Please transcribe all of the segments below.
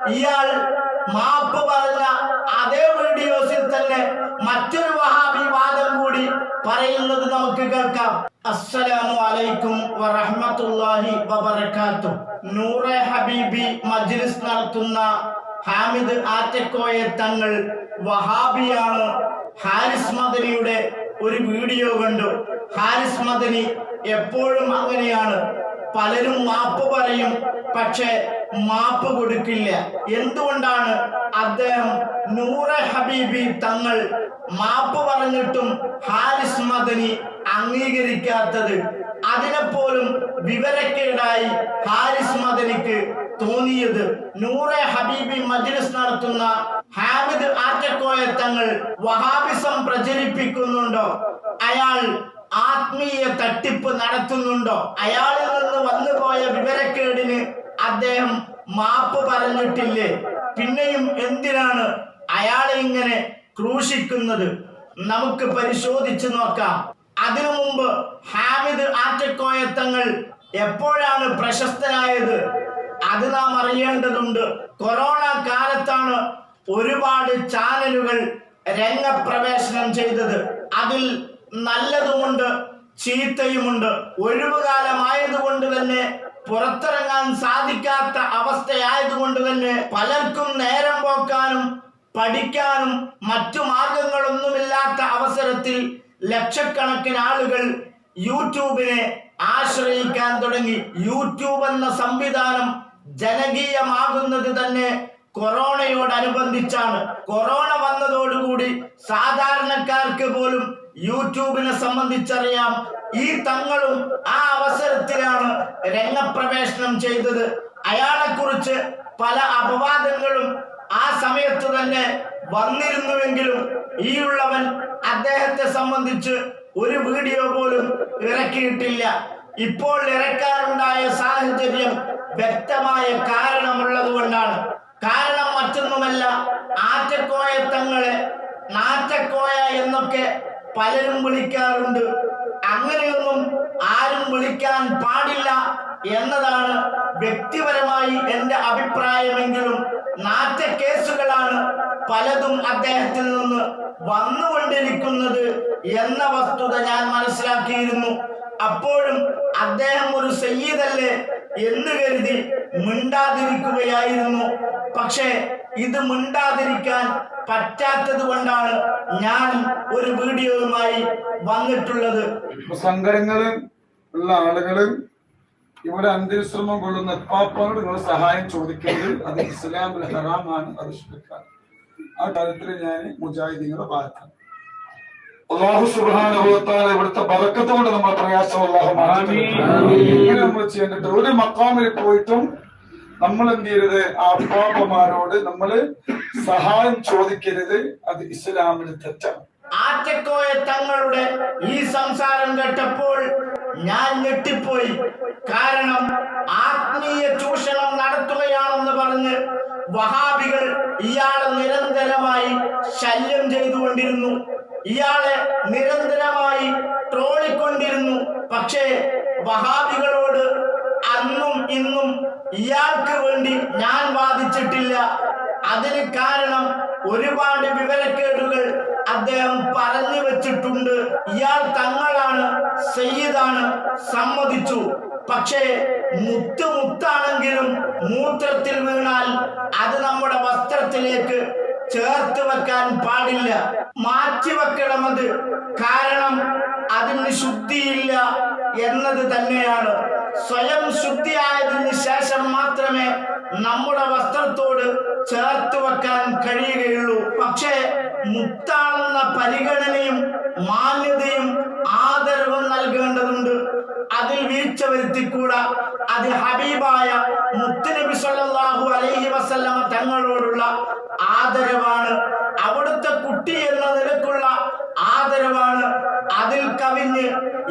ഇയാൾ മാപ്പ് പറഞ്ഞ അതേ വീഡിയോസിൽ തന്നെ മറ്റൊരു വഹാബി വാദം കൂടി പറയുന്നത് നമുക്ക് കേൾക്കാം. അസ്സലാമു അലൈക്കും വറഹ്മത്തുള്ളാഹി വബറകാതുഹു. നൂറെ ഹബീബി മജ്ലിസ് നടത്തുന്ന ഹാമിദ് ആറ്റക്കോയ തങ്ങൾ വഹാബിയാണ്. ഹാരിസ് മദനിയുടെ ഒരു വീഡിയോ കണ്ടു. ഹാരിസ് മദനി എപ്പോഴും അങ്ങനെയാണ്. പലരും മാപ്പ് പറയും, പക്ഷെ മാപ്പ് കൊടുക്കില്ല. എന്തുകൊണ്ടാണ് അദ്ദേഹം നൂറെ ഹബീബി തങ്ങൾ മാപ്പ് പറഞ്ഞിട്ടും ഹാരിസ് മദനി അംഗീകരിക്കാത്തത്? അതിനെപ്പോലും വിവരക്കേടായി ഹാരിസ് മദനിക്ക് തോന്നിയത്. നൂറെ ഹബീബി മജ്ലിസ് നടത്തുന്ന ഹാമിദ് ആറ്റക്കോയ തങ്ങൾ വഹാബിസം പ്രചരിപ്പിക്കുന്നുണ്ടോ? അയാൾ ആത്മീയ തട്ടിപ്പ് നടത്തുന്നുണ്ടോ? അയാളിൽ നിന്ന് വന്നുപോയ വിവരക്കേടിന് അദ്ദേഹം മാപ്പ് പറഞ്ഞിട്ടില്ലേ? പിന്നെയും എന്തിനാണ് അയാളെ ഇങ്ങനെ ക്രൂശിക്കുന്നത്? നമുക്ക് പരിശോധിച്ചു നോക്കാം. അതിനു മുമ്പ് ഹാമിദ് ആറ്റക്കോയ തങ്ങൾ എപ്പോഴാണ് പ്രശസ്തനായത്? അത് നാം അറിയേണ്ടതുണ്ട്. കൊറോണ കാലത്താണ് ഒരുപാട് ചാനലുകൾ രംഗപ്രവേശനം ചെയ്തത്. അതിൽ നല്ലതുമുണ്ട്, ചീത്തയുമുണ്ട്. ഒഴിവുകാലമായതുകൊണ്ട് തന്നെ, പുറത്തിറങ്ങാൻ സാധിക്കാത്ത അവസ്ഥയായതുകൊണ്ട് തന്നെ പലർക്കും നേരം പോക്കാനും പഠിക്കാനും മറ്റു മാർഗങ്ങളൊന്നുമില്ലാത്ത അവസരത്തിൽ ലക്ഷക്കണക്കിന് ആളുകൾ യൂട്യൂബിനെ ആശ്രയിക്കാൻ തുടങ്ങി. യൂട്യൂബ് എന്ന സംവിധാനം ജനകീയമാകുന്നത് തന്നെ കൊറോണയോടനുബന്ധിച്ചാണ്. കൊറോണ വന്നതോടുകൂടി സാധാരണക്കാർക്ക് പോലും യൂട്യൂബിനെ സംബന്ധിച്ചറിയാം. ഈ തങ്ങളും ആ അവസരത്തിലാണ് രംഗപ്രവേശനം ചെയ്തത്. അയാളെ കുറിച്ച് പല അപവാദങ്ങളും ആ സമയത്ത് തന്നെ വന്നിരുന്നുവെങ്കിലും ഈ ഉള്ളവൻ അദ്ദേഹത്തെ സംബന്ധിച്ച് ഒരു വീഡിയോ പോലും ഇറക്കിയിട്ടില്ല. ഇപ്പോൾ ഇറക്കാനുണ്ടായ സാഹചര്യം വ്യക്തമായ കാരണമുള്ളത് കൊണ്ടാണ്. കാരണം മറ്റൊന്നുമല്ല, ആറ്റക്കോയ തങ്ങളെ നാറ്റക്കോയ എന്നൊക്കെ പലരും വിളിക്കാറുണ്ട്. അങ്ങനെയൊന്നും ആരും വിളിക്കാൻ പാടില്ല എന്നതാണ് വ്യക്തിപരമായി എൻ്റെ അഭിപ്രായമെങ്കിലും നാറ്റ കേസുകളാണ് പലതും അദ്ദേഹത്തിൽ നിന്ന് വന്നുകൊണ്ടിരിക്കുന്നത് എന്ന വസ്തുത ഞാൻ മനസ്സിലാക്കിയിരുന്നു. അപ്പോഴും അദ്ദേഹം ഒരു സയ്യിദല്ലേ എന്ന് കരുതി മിണ്ടാതിരിക്കുകയായിരുന്നു. പക്ഷേ ഇത് മിണ്ടാതിരിക്കാൻ പറ്റാത്തത് കൊണ്ടാണ് ഞാൻ ഒരു വീഡിയോയുമായി വന്നിട്ടുള്ളത്. സംഘടനകള് ഉള്ള ആളുകള് ഇവിടെ അന്ത്യവിശ്രമം കൊള്ളുന്ന എപ്പാപ്പാനോട് നിങ്ങൾ സഹായം ചോദിക്കുന്നത് അത് ഇസ്ലാമിൽ ഹറാമാണ്, അത് ശിർക്കാണ്. ആ കാര്യത്തിൽ ഞാൻ മുജാഹിദീങ്ങളുടെ ഭാഗത്താണ്. അല്ലാഹു സുബ്ഹാനഹു വ തആല ഇവിടുത്തെ ബറക്കത്ത് കൊണ്ട് നമ്മുടെ പ്രയാസം അല്ലാഹു മാറ്റി നമ്മൾ ചെയ്യേണ്ടത്. ഒരു മഖാമിൽ പോയിട്ടും നമ്മൾ എന്ത് ചെയ്യരുത്? ആ പാപ്പമാരോട് നമ്മൾ സഹായം ചോദിക്കരുത്. അത് ഇസ്ലാമിൽ തെറ്റാണ്. ആറ്റക്കോയ തങ്ങളുടെ ഈ സംസാരം കേട്ടപ്പോൾ ഞാൻ ഞെട്ടിപ്പോയി. കാരണം ആത്മീയ ചൂഷണം നടത്തുകയാണെന്ന് പറഞ്ഞ് വഹാബികൾ ഇയാളെ നിരന്തരമായി ശല്യം ചെയ്തുകൊണ്ടിരുന്നു. ഇയാളെ നിരന്തരമായി ട്രോളിക്കൊണ്ടിരുന്നു. പക്ഷേ വഹാബികളോട് അന്നും ഇന്നും ഇയാൾക്ക് വേണ്ടി ഞാൻ വാദിച്ചിട്ടില്ല. അതിന് കാരണം ഒരുപാട് വിവരക്കേടുകൾ അദ്ദേഹം പറഞ്ഞു വെച്ചിട്ടുണ്ട്. ഇയാൾ തങ്ങളാണ്, സയ്യിദാണ്, സമ്മതിച്ചു. പക്ഷേ മുത്താണെങ്കിലും മൂത്രത്തിൽ വീണാൽ അത് നമ്മുടെ വസ്ത്രത്തിലേക്ക് ചേർത്ത് വെക്കാൻ പാടില്ല, മാറ്റി വെക്കണം. അത് കാരണം അതിന് ശുദ്ധിയില്ല എന്നത് തന്നെയാണ്. സ്വയം ശുദ്ധിയായതിന് ശേഷം മാത്രമേ നമ്മുടെ വസ്ത്രത്തോട് ചേർത്ത് വെക്കാൻ കഴിയുകയുള്ളൂ. പക്ഷേ മുത്താണെന്ന പരിഗണനയും മാന്യതയും ആദരവും നൽകേണ്ടതുണ്ട്. അതിൽ വീഴ്ച വരുത്തിക്കൂടാ. അത് ഹബീബായ മുത്തുനബി സല്ലല്ലാഹു അലൈഹി വസല്ലമ തങ്ങളോടുള്ള ആദരവാണ്. അവിടുത്തെ കുട്ടി എന്ന നിലക്കുള്ള ആദരവാണ്. അതിൽ കവിഞ്ഞ്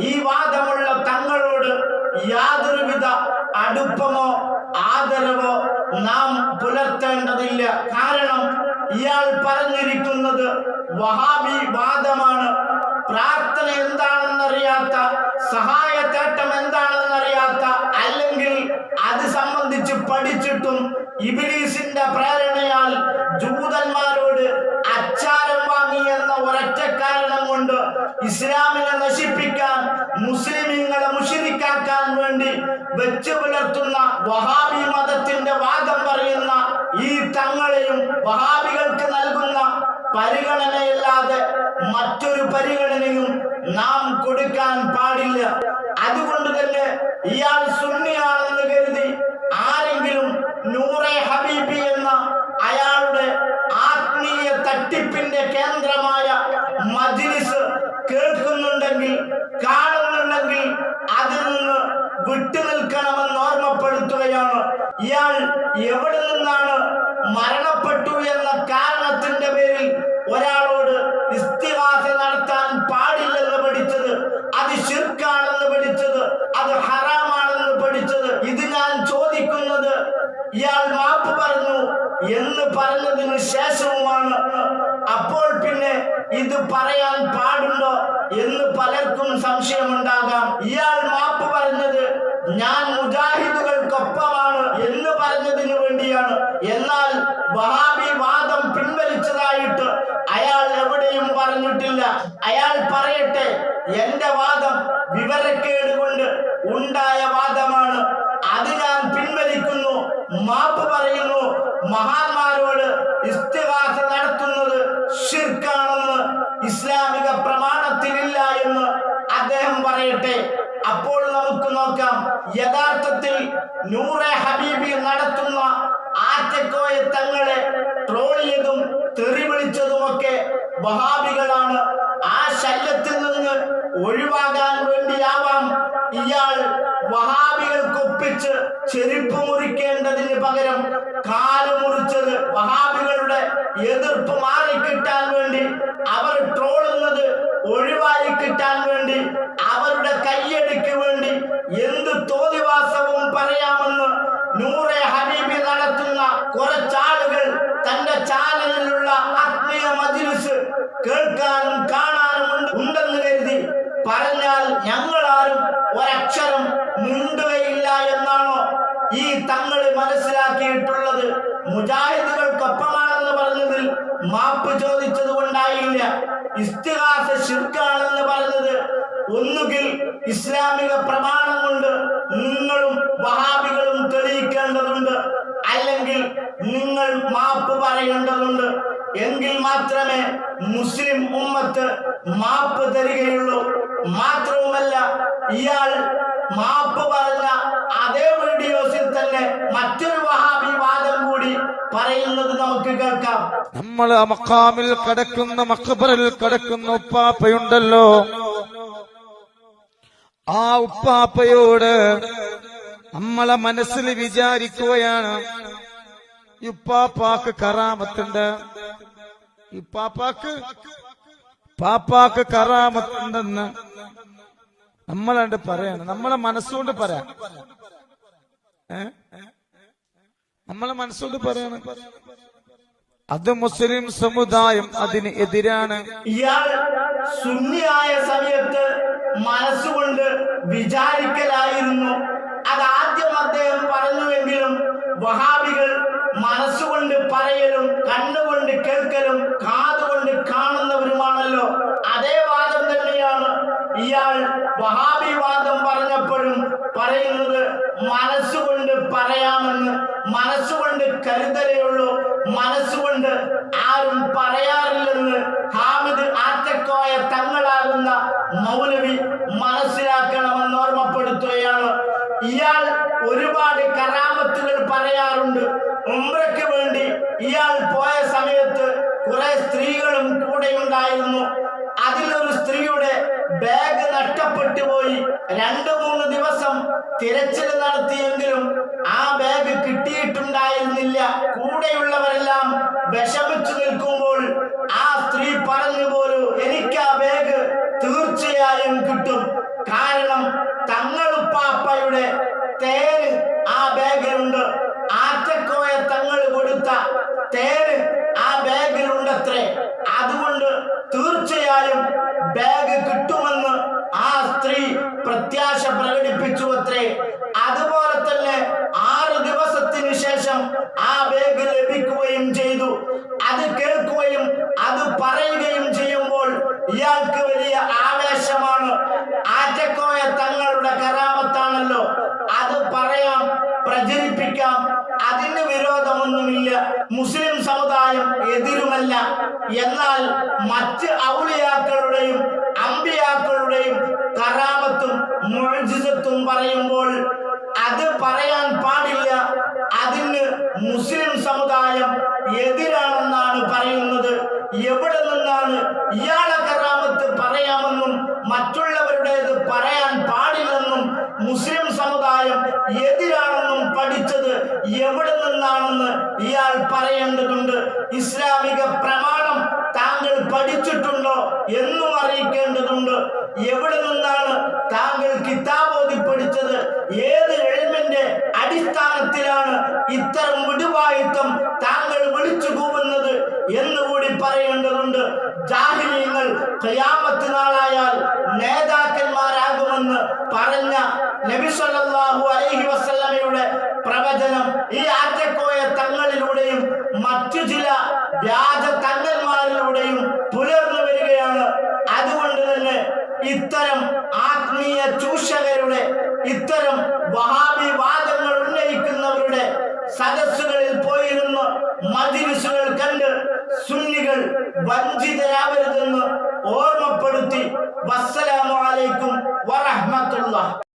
ഈ വാദമുള്ള തങ്ങളോട് യാതൊരുവിധ അടുപ്പമോ ആദരവോ നാം പുലർത്തേണ്ടതില്ല. കാരണം ഇയാൾ പറഞ്ഞിരിക്കുന്നത് വഹാബി വാദമാണ്. പ്രാർത്ഥന എന്താണെന്നറിയാത്ത, സഹായ തേട്ടം എന്താണെന്നറിയാത്ത, അല്ലെങ്കിൽ അത് സംബന്ധിച്ച് പഠിച്ചിട്ടും ഇബ്ലീസിന്റെ പ്രേരണയാൽ ജൂതന്മാരോട് അച്ചാരം വാങ്ങി എന്ന ഒരൊറ്റ കാരണം കൊണ്ട് ഇസ്ലാമിനെ നശിപ്പിക്കാൻ, മുസ്ലിമീങ്ങളെ മുശ്രിക്കാക്കാൻ വേണ്ടി വെച്ചു പുലർത്തുന്ന വഹാബി മതത്തിന്റെ വാദം പറയുന്ന ഈ തങ്ങളെയും വഹാബികൾക്ക് നൽകുന്ന പരിഗണനയല്ലാതെ മറ്റൊരു പരിഗണനയും നാം കൊടുക്കാൻ പാടില്ല. അതുകൊണ്ട് തന്നെ ഇയാൾ സുന്നിയാണെന്ന് കരുതി ആരെങ്കിലും നൂറെ ഹബീബി എന്ന അയാളുടെ ആത്മീയ തട്ടിപ്പിന്റെ കേന്ദ്രമായ മജ്ലിസ് കേൾക്കുന്നുണ്ടെങ്കിൽ, കാണുന്നുണ്ടെങ്കിൽ അതിൽ നിന്ന് വിട്ടുനിൽക്കണമെന്ന് ഓർമ്മപ്പെടുത്തുകയാണ്. ഇയാൾ എവിടെ നിന്നാണ് മരണപ്പെട്ടു എന്ന കാരണത്തിന്റെ പേരിൽ ഒരാളോട് ഇസ്തിഗാസ നടത്താൻ പാടില്ലെന്ന് പഠിച്ചത്, അത് ശിർക്കാണെന്ന് പഠിച്ചത്, അത് ഹറാമാണെന്ന് പഠിച്ചത്? ഇത് ഞാൻ ചോദിക്കുന്നത് ഇയാൾ മാപ്പ് പറഞ്ഞു എന്ന് പറഞ്ഞതിന് ശേഷവുമാണ്. അപ്പോൾ പിന്നെ ഇത് പറയാൻ പാടുണ്ടോ എന്ന് പലർക്കും സംശയമുണ്ടാകാം. ഇയാൾ മാപ്പ് പറഞ്ഞത് ഞാൻ മുജാഹിദുകൾക്കൊപ്പമാണ് എന്ന് പറഞ്ഞതിന് വേണ്ടിയാണ്. എന്നാൽ വഹാബി വാദം പിൻവലിച്ചതായിട്ട് അയാൾ എവിടെയും പറഞ്ഞിട്ടില്ല. അയാൾ പറയട്ടെ, എന്റെ വാദം വിവരക്കേട് കൊണ്ട് ഉണ്ടായ വാദമാണ്, അത് ഞാൻ പിൻവലിക്കുന്നു, മാപ്പ് പറയുന്നു. മഹാന്മാരോട് ഇസ്തിഗാസ നടത്തുന്നത് ശിർക്കാണെന്ന് ഇസ്ലാമിക പ്രമാണത്തിലില്ല എന്ന് അദ്ദേഹം പറയട്ടെ. അപ്പോൾ നമുക്ക് നോക്കാം, യഥാർത്ഥത്തിൽ നൂറെ ഹബീബി നടത്തുന്ന ആറ്റക്കോയ തങ്ങളെ ട്രോളിയതും തെറി വിളിച്ചതുമൊക്കെ വഹാബികളാണ്. ആ ശല്യത്തിൽ നിന്ന് ഒഴിവാകാൻ വേണ്ടിയാവാം ഇയാൾ വഹാബികൾക്കൊപ്പിച്ച് ചെരുപ്പ് മുറിക്കേണ്ടതിന് പകരം കാല് മുറിച്ചത്. വഹാബികളുടെ എതിർപ്പ് മാറിക്കിട്ടാൻ വേണ്ടി, അവർ ട്രോളുന്നത് ഒഴിവായി കിട്ടാൻ വേണ്ടി, അവരുടെ കയ്യടിക്ക് വേണ്ടി എന്ത് തോന്നിവാസവും പറയാമെന്ന് നൂറെ ഹബീബി നടത്തുന്ന കുറച്ചാളുകൾ തന്റെ ചാനലിലുള്ള ആത്മീയ മജ്ലിസ് കേൾക്കാനും കാണാനും ഉണ്ടെന്ന് കരുതി പറഞ്ഞാൽ ഞങ്ങളാരും ഒരക്ഷരം മിണ്ടുകയില്ല എന്നാണോ ഈ തങ്ങള് മനസ്സിലാക്കിയിട്ടുള്ളത്? മുജാഹിദുകൾക്കൊപ്പമാണെന്ന് പറഞ്ഞതിൽ മാപ്പ് ചോദിച്ചത് കൊണ്ടായില്ല. ഇസ്തിഗാസ ശിർക്കാണെന്ന് പറഞ്ഞത് ഒന്നുകിൽ ഇസ്ലാമിക പ്രമാണം കൊണ്ട് നിങ്ങളും വഹാബികളും തെളിയിക്കേണ്ടതുണ്ട്, അല്ലെങ്കിൽ നിങ്ങൾ മാപ്പ് പറയേണ്ടതുണ്ട്. എങ്കിൽ മാത്രമേ മുസ്ലിം ഉമ്മത്ത് മാപ്പ് തരികയുള്ളൂ. മാത്രവുമല്ല, ഇയാൾ മാപ്പ് പറഞ്ഞ അതേ വീഡിയോസിൽ തന്നെ മറ്റൊരു വഹാബി വാദം കൂടി പറയുന്നത് നമുക്ക് കേൾക്കാം. നമ്മൾ മഖാമിൽ കിടക്കുന്ന, മഖബറിൽ കിടക്കുന്ന ഉപ്പാപ്പയുണ്ടല്ലോ, ആ ഉപ്പാപ്പയോട് നമ്മളെ മനസ്സിൽ വിചാരിക്കുകയാണ്, ഉപ്പാപ്പാക്ക് കറാമത്തുണ്ട്, പാപ്പാക്ക് കറാമത്തുണ്ടെന്ന് നമ്മളാണ്ട് പറയാണ്. നമ്മളെ മനസ്സുകൊണ്ട് പറയാം, നമ്മളെ മനസ്സുകൊണ്ട് പറയാണ്. അത് മുസ്ലിം സമുദായം അതിന് എതിരാണ്. ഇയാൾ സുന്നിയായ സമയത്ത് മനസ്സുകൊണ്ട് വിചാരിക്കലായിരുന്നു. അതാദ്യം അദ്ദേഹം പറഞ്ഞുവെങ്കിലും വഹാബികൾ മനസ്സുകൊണ്ട് പറയലും കണ്ണുകൊണ്ട് കേൾക്കലും കാതുകൊണ്ട് കാണുന്നവരുമാണല്ലോ. അതേ വാദം തന്നെയാണ് ഇയാൾ വഹാബി വാദം പറഞ്ഞപ്പോഴും പറയുന്നത്. മനസ്സുകൊണ്ട് പറയാമെന്ന്, മനസ്സുകൊണ്ട് കരുതലേ ഉള്ളൂ, മനസ്സുകൊണ്ട് ആരും പറയാറില്ലെന്ന് ഹാമിദ് ആറ്റക്കോയ തങ്ങളാകുന്ന മൗലവി മനസ്സിലാക്കണമെന്ന് ഓർമ്മപ്പെടുത്തുകയാണ്. ഇയാൾ ഒരുപാട് കറാമത്തുകൾ പറയാറുണ്ട്. ഉംറയ്ക്ക് വേണ്ടി ഇയാൾ പോയ സമയത്ത് കുറെ സ്ത്രീകളും കൂടെ ഉണ്ടായിരുന്നു. അതിലൊരു സ്ത്രീയുടെ ബാഗ് നഷ്ടപ്പെട്ടു പോയി. 2-3 ദിവസം തിരച്ചിൽ നടത്തിയെങ്കിലും ആ ബാഗ് കിട്ടിയിട്ടുണ്ടായിരുന്നില്ല. കൂടെയുള്ളവരെല്ലാം വിഷമിച്ചു നിൽക്കുമ്പോൾ ആ സ്ത്രീ പറഞ്ഞു പോലും, എനിക്ക് ആ ബാഗ് തീർച്ചയായും കിട്ടും, കാരണം തങ്ങളുപ്പാപ്പയുടെ തേന് ആ ബാഗിലുണ്ട്, ആറ്റക്കോയ തങ്ങൾ കൊടുത്ത തേന് ആ ബാഗിലുണ്ടത്രേ, അതുകൊണ്ട് തീർച്ചയായും ബാഗ് കിട്ടുമെന്ന് ആ സ്ത്രീ പ്രത്യാശ പ്രകടിപ്പിച്ചു അത്രേ. അതുപോലെ തന്നെ വിരോധമൊന്നുമില്ല. മുസ്ലിം സമുദായം എതിരുമല്ല. എന്നാൽ മറ്റ് ഔലിയാക്കളുടെയും അമ്പിയാക്കളുടെയും കറാമത്തും മുഅ്ജിസത്തും പറയുമ്പോൾ അത് പറയാൻ പാടില്ല. അതിന് മുസ്ലിം സമുദായം എതിരാണെന്നാണ് പറയുന്നത്. എവിടെ നിന്നാണ് ഇയാളെ കറാമത്ത് പറയാമെന്നും മറ്റുള്ളവരുടേത് പറയാൻ പാടില്ലെന്നും മുസ്ലിം സമുദായം എതിരാണെന്നും പഠിച്ചത് എവിടെ നിന്നാണെന്ന് ഇയാൾ പറയേണ്ടതുണ്ട്. ഇസ്ലാമിക പ്രമാണം താങ്കൾ പഠിച്ചിട്ടുണ്ടോ എന്നും അറിയിക്കേണ്ടതുണ്ട്. എവിടെ നിന്നാണ് താങ്കൾ കിതാബോധി പഠിച്ചത്? ഏത് ഇൽമിന്റെ അടിസ്ഥാനത്തിലാണ് ഇത്തരം വിടുവായിത്തം താങ്കൾ വിളിച്ചു കൂവുന്നത് എന്നുകൂടി പറയേണ്ടതുണ്ട്. ജാഹിലീങ്ങൾ ഖിയാമത്ത് നാളായാൽ നേതാക്കന്മാരാകുമെന്ന് പറഞ്ഞ നബി സല്ലല്ലാഹു അലൈഹി വസല്ലമയുടെ പ്രവചനം ഈ ആറ്റക്കോയ തങ്ങളിലൂടെയും മറ്റു ചില വ്യാജ തങ്ങന്മാരിലൂടെയും പുലർന്നു വരികയാണ്. അതുകൊണ്ട് തന്നെ ഇത്തരം ആത്മീയ ചൂഷകരുടെ, ഇത്തരം വഹാബി വാദങ്ങൾ ഉന്നയിക്കുന്നവരുടെ സദസ്സുകളിൽ പോയിരുന്ന് മജ്‌ലിസുകൾ കണ്ട് സുന്നികൾ വഞ്ചിതരാവരുതെന്ന് ഓർമ്മപ്പെടുത്തി. വസ്സലാമു അലൈക്കും വറഹ്മത്തുള്ളാഹി.